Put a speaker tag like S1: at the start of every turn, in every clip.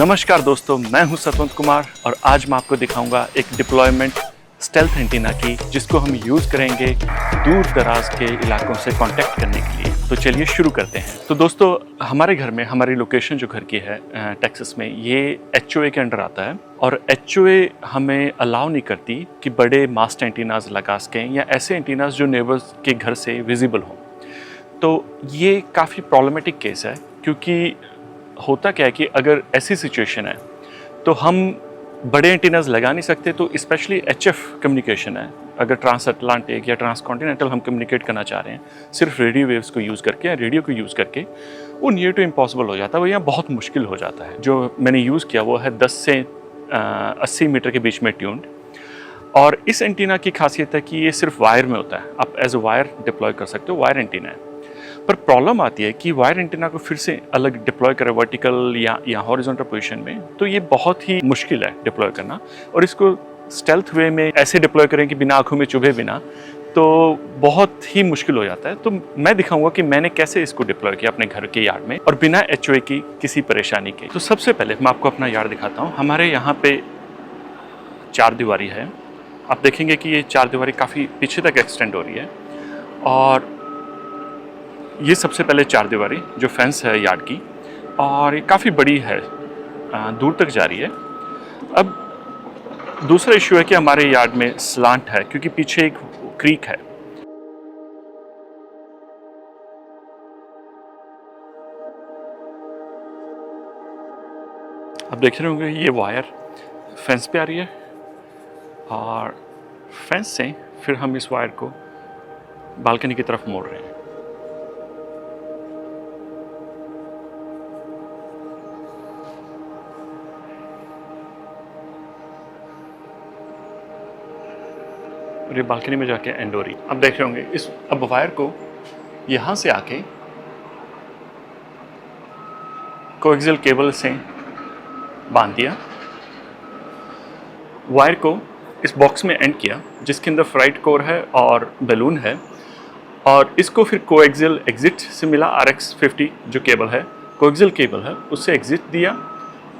S1: नमस्कार दोस्तों, मैं हूं सतवंत कुमार और आज मैं आपको दिखाऊंगा एक डिप्लॉयमेंट स्टेल्थ एंटीना की, जिसको हम यूज़ करेंगे दूर दराज के इलाकों से कांटेक्ट करने के लिए। तो चलिए शुरू करते हैं। तो दोस्तों, हमारे घर में हमारी लोकेशन जो घर की है टेक्सास में, ये HOA के अंडर आता है और HOA हमें अलाउ नहीं करती कि बड़े मास्ट एंटीनाज लगा सकें या ऐसे एंटीनाज जो नेबर्स के घर से विजिबल हों। तो ये काफ़ी प्रॉब्लमेटिक केस है, क्योंकि होता क्या है कि अगर ऐसी सिचुएशन है तो हम बड़े एंटीनाज लगा नहीं सकते। तो स्पेशली HF कम्युनिकेशन है, अगर ट्रांस अटलांटिक या ट्रांस कॉन्टिनेंटल हम कम्युनिकेट करना चाह रहे हैं सिर्फ रेडियो वेव्स को यूज़ करके या रेडियो को यूज़ करके, वो नियर टू इम्पॉसिबल हो जाता है। वो यहाँ बहुत मुश्किल हो जाता है। जो मैंने यूज़ किया वो है 10 से 80 मीटर के बीच में ट्यून्ड, और इस एंटीना की खासियत है कि ये सिर्फ वायर में होता है। आप एज ए वायर डिप्लॉय कर सकते हो, वायर एंटीना है। पर प्रॉब्लम आती है कि वायर एंटीना को फिर से अलग डिप्लॉय करें वर्टिकल या हॉरिजॉन्टल पोजीशन में, तो ये बहुत ही मुश्किल है डिप्लॉय करना। और इसको स्टेल्थ वे में ऐसे डिप्लॉय करें कि बिना आंखों में चुभे बिना, तो बहुत ही मुश्किल हो जाता है। तो मैं दिखाऊंगा कि मैंने कैसे इसको डिप्लॉय किया अपने घर के यार्ड में और बिना HOA की किसी परेशानी के। तो सबसे पहले मैं आपको अपना यार्ड दिखाता हूँ। हमारे यहाँ पे 4 दीवारी है। आप देखेंगे कि ये 4 दीवारी काफ़ी पीछे तक एक्सटेंड हो रही है, और ये सबसे पहले 4 दीवारी जो फेंस है यार्ड की, और ये काफ़ी बड़ी है, दूर तक जा रही है। अब दूसरा इशू है कि हमारे यार्ड में स्लांट है, क्योंकि पीछे एक क्रीक है। अब देख रहे होंगे ये वायर फेंस पे आ रही है, और फेंस से फिर हम इस वायर को बालकनी की तरफ मोड़ रहे हैं। और ये बालकनी में जाके एंड हो रही। अब देख रहे होंगे अब वायर को यहाँ से आके कोएक्सियल केबल से बांध दिया, वायर को इस बॉक्स में एंड किया जिसके अंदर फ्राइट कोर है और बैलून है, और इसको फिर कोएक्सियल एग्जिट से मिला। RX50 जो केबल है, कोएक्सियल केबल है, उससे एग्जिट दिया,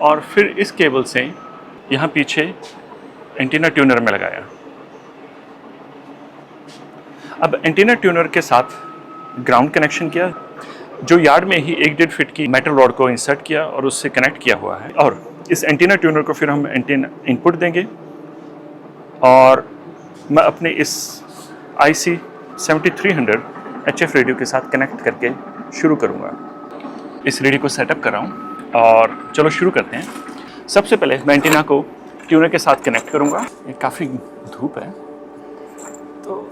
S1: और फिर इस केबल से यहाँ पीछे एंटीना ट्यूनर में लगाया। अब एंटीना ट्यूनर के साथ ग्राउंड कनेक्शन किया, जो यार्ड में ही 1.5 फीट की मेटल रॉड को इंसर्ट किया और उससे कनेक्ट किया हुआ है। और इस एंटीना ट्यूनर को फिर हम एंटीना इनपुट देंगे, और मैं अपने इस IC 7300 HF रेडियो के साथ कनेक्ट करके शुरू करूँगा। इस रेडियो को सेटअप कर रहा हूँ, और चलो शुरू करते हैं। सबसे पहले मैं एंटीना को ट्यूनर के साथ कनेक्ट करूँगा। ये काफ़ी धूप है तो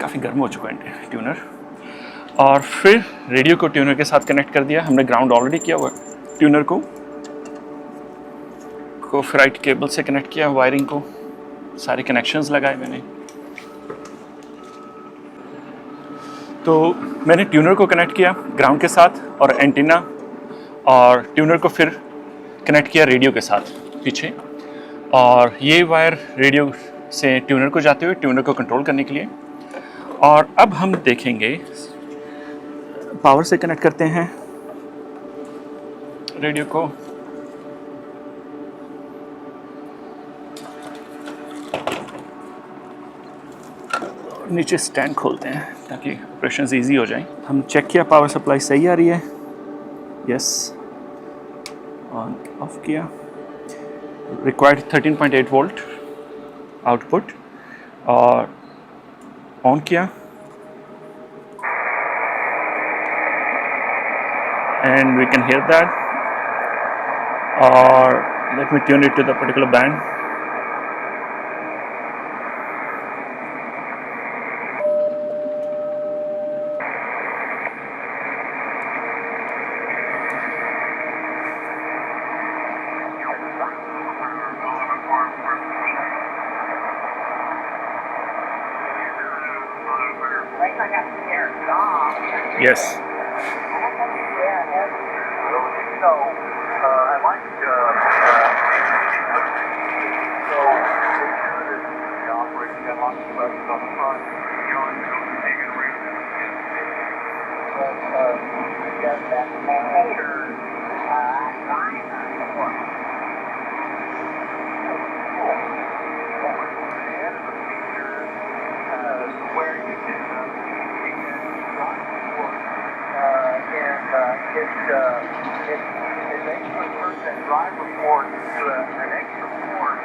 S1: काफ़ी गर्म हो चुका है ट्यूनर, और फिर रेडियो को ट्यूनर के साथ कनेक्ट कर दिया। हमने ग्राउंड ऑलरेडी किया हुआ है। ट्यूनर को फ्राइट केबल से कनेक्ट किया, वायरिंग को सारे कनेक्शंस लगाए मैंने। तो मैंने ट्यूनर को कनेक्ट किया ग्राउंड के साथ और एंटीना, और ट्यूनर को फिर कनेक्ट किया रेडियो के साथ पीछे, और ये वायर रेडियो से ट्यूनर को जाते हुए ट्यूनर को कंट्रोल करने के लिए। और अब हम देखेंगे, पावर से कनेक्ट करते हैं रेडियो को। नीचे स्टैंड खोलते हैं ताकि ऑपरेशंस इजी हो जाएं। हम चेक किया पावर सप्लाई सही आ रही है, यस। ऑन ऑफ किया, रिक्वायर्ड 13.8 वोल्ट आउटपुट, और ऑन किया, and we can hear that, or let me tune it to the particular band. Yes.
S2: drive report to an extra port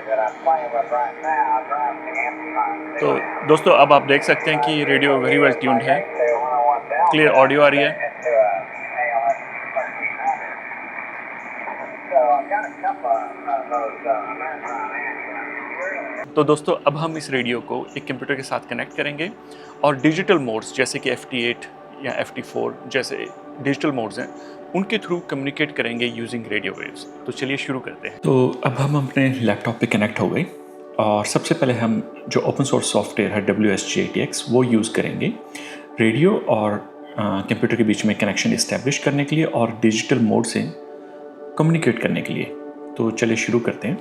S2: that I'm playing with right now. Drive the amplifier.
S1: तो दोस्तों अब आप देख सकते हैं कि radio very well tuned है, clear audio आ रही है। तो दोस्तों अब हम इस रेडियो को एक कंप्यूटर के साथ कनेक्ट करेंगे और डिजिटल मोड्स जैसे कि FT8 या FT4 जैसे डिजिटल मोड्स हैं उनके थ्रू कम्युनिकेट करेंगे यूजिंग रेडियो वेव्स। तो चलिए शुरू करते हैं। तो अब हम अपने लैपटॉप पे कनेक्ट हो गए और सबसे पहले हम जो ओपन सोर्स सॉफ्टवेयर है WSJTX वो यूज़ करेंगे रेडियो और कंप्यूटर के बीच में कनेक्शन इस्टेब्लिश करने के लिए और डिजिटल मोड से कम्युनिकेट करने के लिए। तो चलिए शुरू करते हैं।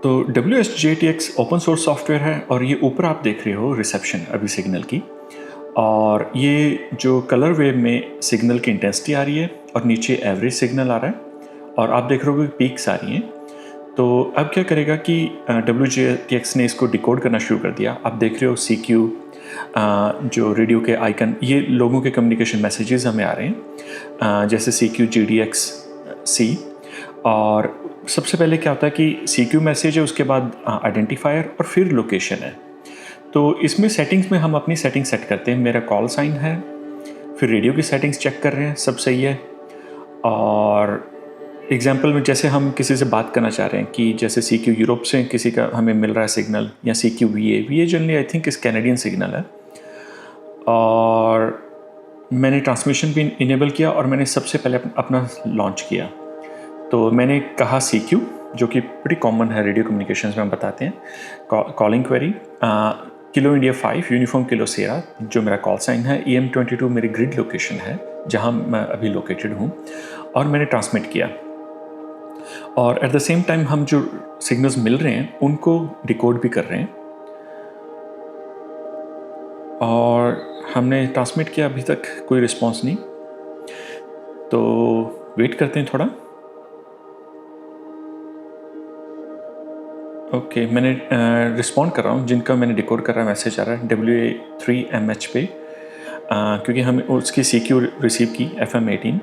S1: तो WSJTX ओपन सोर्स सॉफ्टवेयर है और ये ऊपर आप देख रहे हो रिसेप्शन अभी सिग्नल की, और ये जो कलर वेव में सिग्नल की इंटेंसिटी आ रही है और नीचे एवरेज सिग्नल आ रहा है और आप देख रहे हो कि पीक्स आ रही हैं। तो अब क्या करेगा कि WSJTX ने इसको डिकोड करना शुरू कर दिया। आप देख रहे हो CQ जो रेडियो के आइकन, ये लोगों के कम्युनिकेशन मैसेजेस हमें आ रहे हैं जैसे CQ GDX C। और सबसे पहले क्या होता है कि CQ मैसेज है, उसके बाद आइडेंटिफायर और फिर लोकेशन है। तो इसमें सेटिंग्स में हम अपनी सेटिंग सेट करते हैं। मेरा कॉल साइन है, फिर रेडियो की सेटिंग्स चेक कर रहे हैं, सब सही है। और एग्जांपल में जैसे हम किसी से बात करना चाह रहे हैं कि जैसे CQ यूरोप से किसी का हमें मिल रहा है सिग्नल, या CQ VA generally I think इस कैनेडियन सिग्नल है, और मैंने ट्रांसमिशन भी इनेबल किया और मैंने सबसे पहले अपना लॉन्च किया। तो मैंने कहा CQ जो कि बड़ी कॉमन है रेडियो कम्युनिकेशंस में, हम बताते हैं calling query kilo India 5 uniform kilo sierra जो मेरा कॉल साइन है, EM22 मेरी ग्रिड लोकेशन है जहां मैं अभी लोकेटेड हूं, और मैंने ट्रांसमिट किया। और एट द सेम टाइम हम जो सिग्नल्स मिल रहे हैं उनको डिकोड भी कर रहे हैं और हमने ट्रांसमिट किया। अभी तक कोई रिस्पॉन्स नहीं, तो वेट करते हैं थोड़ा। ओके, मैंने रिस्पॉन्ड कर रहा हूँ, जिनका मैंने डिकोड कर रहा है मैसेज आ रहा है WA3MH पे, क्योंकि हम उसकी CQ रिसीव की FM 18।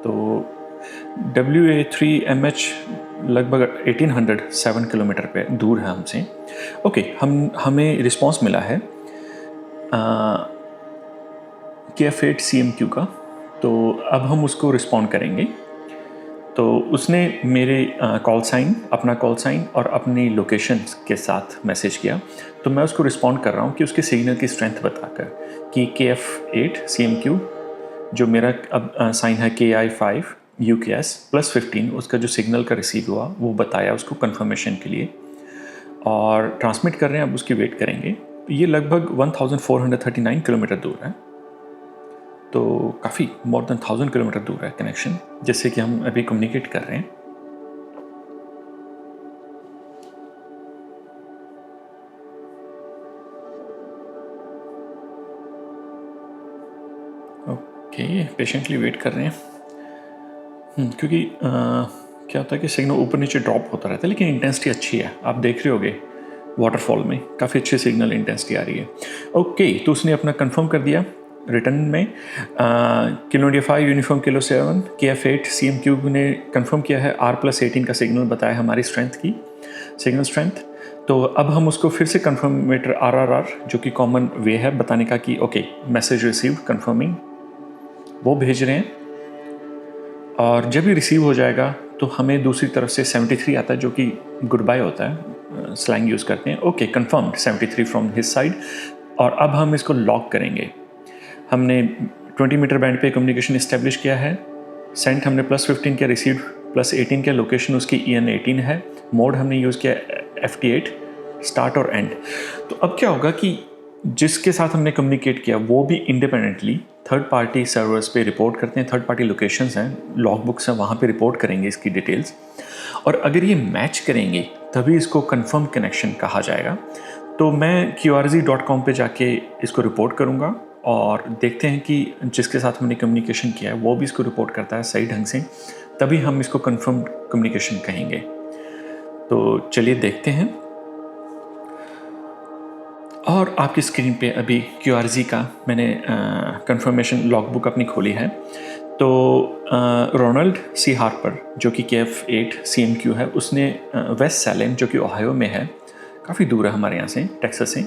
S1: तो WA3MH लगभग 1807 किलोमीटर पे दूर है हमसे। ओके, हमें रिस्पॉन्स मिला है KF8 CMQ का, तो अब हम उसको रिस्पॉन्ड करेंगे। तो उसने मेरे कॉल साइन, अपना कॉल साइन और अपनी लोकेशन के साथ मैसेज किया। तो मैं उसको रिस्पॉन्ड कर रहा हूँ कि उसके सिग्नल की स्ट्रेंथ बताकर कि KF8 CMQ जो मेरा अब साइन है KI5 UKS +15, उसका जो सिग्नल का रिसीव हुआ वो बताया उसको कंफर्मेशन के लिए, और ट्रांसमिट कर रहे हैं। अब उसकी वेट करेंगे। ये लगभग 1439 किलोमीटर दूर है, तो काफ़ी मोर देन 1000 किलोमीटर दूर है कनेक्शन, जैसे कि हम अभी कम्युनिकेट कर रहे हैं। ओके, पेशेंटली वेट कर रहे हैं क्योंकि क्या होता है कि सिग्नल ऊपर नीचे ड्रॉप होता रहता है, लेकिन इंटेंसिटी अच्छी है। आप देख रहे होगे वाटरफॉल में काफ़ी अच्छी सिग्नल इंटेंसिटी आ रही है। ओके, तो उसने अपना कंफर्म कर दिया रिटर्न में। Kilo India 5 uniform kilo 7 KF8 CMQ ने कंफर्म किया है, R+18 का सिग्नल बताया हमारी स्ट्रेंथ की, सिग्नल स्ट्रेंथ। तो अब हम उसको फिर से कंफर्मेटर RRR जो कि कॉमन वे है बताने का कि ओके मैसेज रिसीव कंफर्मिंग, वो भेज रहे हैं। और जब भी रिसीव हो जाएगा तो हमें दूसरी तरफ से 73 आता है जो कि गुड बाय होता है, स्लैंग यूज़ करते हैं। Okay, confirmed 73 from his side. और अब हम इसको लॉक करेंगे। हमने 20 मीटर बैंड पे कम्युनिकेशन इस्टेब्लिश किया है, सेंट हमने +15 किया, रिसीव +18 किया, लोकेशन उसकी EN18 है, मोड हमने यूज़ किया FT8 स्टार्ट और एंड। तो अब क्या होगा कि जिसके साथ हमने कम्युनिकेट किया वो भी इंडिपेंडेंटली थर्ड पार्टी सर्वर्स पे रिपोर्ट करते हैं। थर्ड पार्टी लोकेशंस हैं, लॉग बुक्स हैं, वहाँ पे रिपोर्ट करेंगे इसकी डिटेल्स, और अगर ये मैच करेंगे तभी इसको कंफर्म कनेक्शन कहा जाएगा। तो मैं QRZ.com पे जाके इसको रिपोर्ट करूँगा और देखते हैं कि जिसके साथ हमने कम्युनिकेशन किया है वो भी इसको रिपोर्ट करता है सही ढंग से, तभी हम इसको कंफर्म कम्युनिकेशन कहेंगे। तो चलिए देखते हैं। और आपकी स्क्रीन पे अभी QRZ का मैंने कंफर्मेशन लॉगबुक अपनी खोली है। तो रोनाल्ड सी हार्पर जो कि KF8 CMQ है, उसने वेस्ट सैलेम जो कि ओहायो में है, काफ़ी दूर है हमारे यहाँ से, टेक्सास से,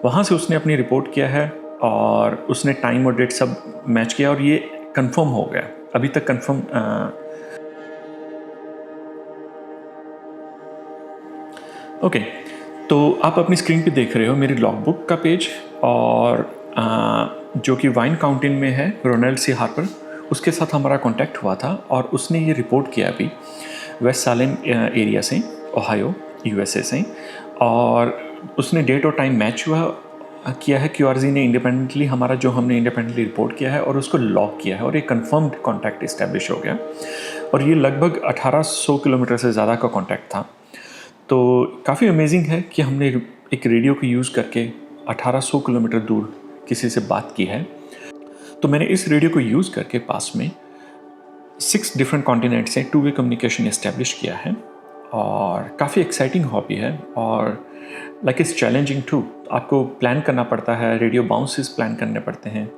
S1: वहाँ से उसने अपनी रिपोर्ट किया है और उसने टाइम और डेट सब मैच किया और ये कंफर्म हो गया। अभी तक कंफर्म ओके। तो आप अपनी स्क्रीन पे देख रहे हो मेरी लॉगबुक का पेज, और जो कि वाइन काउंटी में है, रोनाल्ड सी हार्पर, उसके साथ हमारा कांटेक्ट हुआ था और उसने ये रिपोर्ट किया अभी वेस्ट सालेम एरिया से, ओहायो USA से, और उसने डेट और टाइम मैच किया है। QRZ ने इंडिपेंडेंटली हमारा जो हमने इंडिपेंडेंटली रिपोर्ट किया है और उसको लॉक किया है और एक कंफर्म्ड कॉन्टैक्ट इस्टेब्लिश हो गया, और ये लगभग 1800 किलोमीटर से ज़्यादा का कॉन्टैक्ट था। तो काफ़ी अमेजिंग है कि हमने एक रेडियो को यूज़ करके 1800 किलोमीटर दूर किसी से बात की है। तो मैंने इस रेडियो को यूज़ करके पास में 6 डिफरेंट कॉन्टिनेंट से 2-वे कम्युनिकेशन इस्टेब्लिश किया है, और काफ़ी एक्साइटिंग हॉबी है और लाइक इट्स चैलेंजिंग टू। आपको प्लान करना पड़ता है, रेडियो बाउंसेस प्लान करने पड़ते हैं,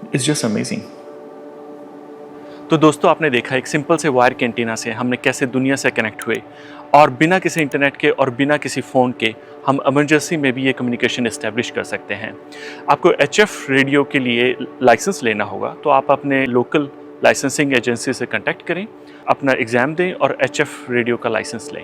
S1: इट्स जस्ट अमेजिंग। तो दोस्तों, आपने देखा एक सिंपल से वायर के एंटीना से हमने कैसे दुनिया से कनेक्ट हुए, और बिना किसी इंटरनेट के और बिना किसी फ़ोन के हम इमरजेंसी में भी ये कम्युनिकेशन इस्टेब्लिश कर सकते हैं। आपको HF रेडियो के लिए लाइसेंस लेना होगा, तो आप अपने लोकल लाइसेंसिंग एजेंसी से कांटेक्ट करें, अपना एग्ज़ाम दें और HF रेडियो का लाइसेंस लें।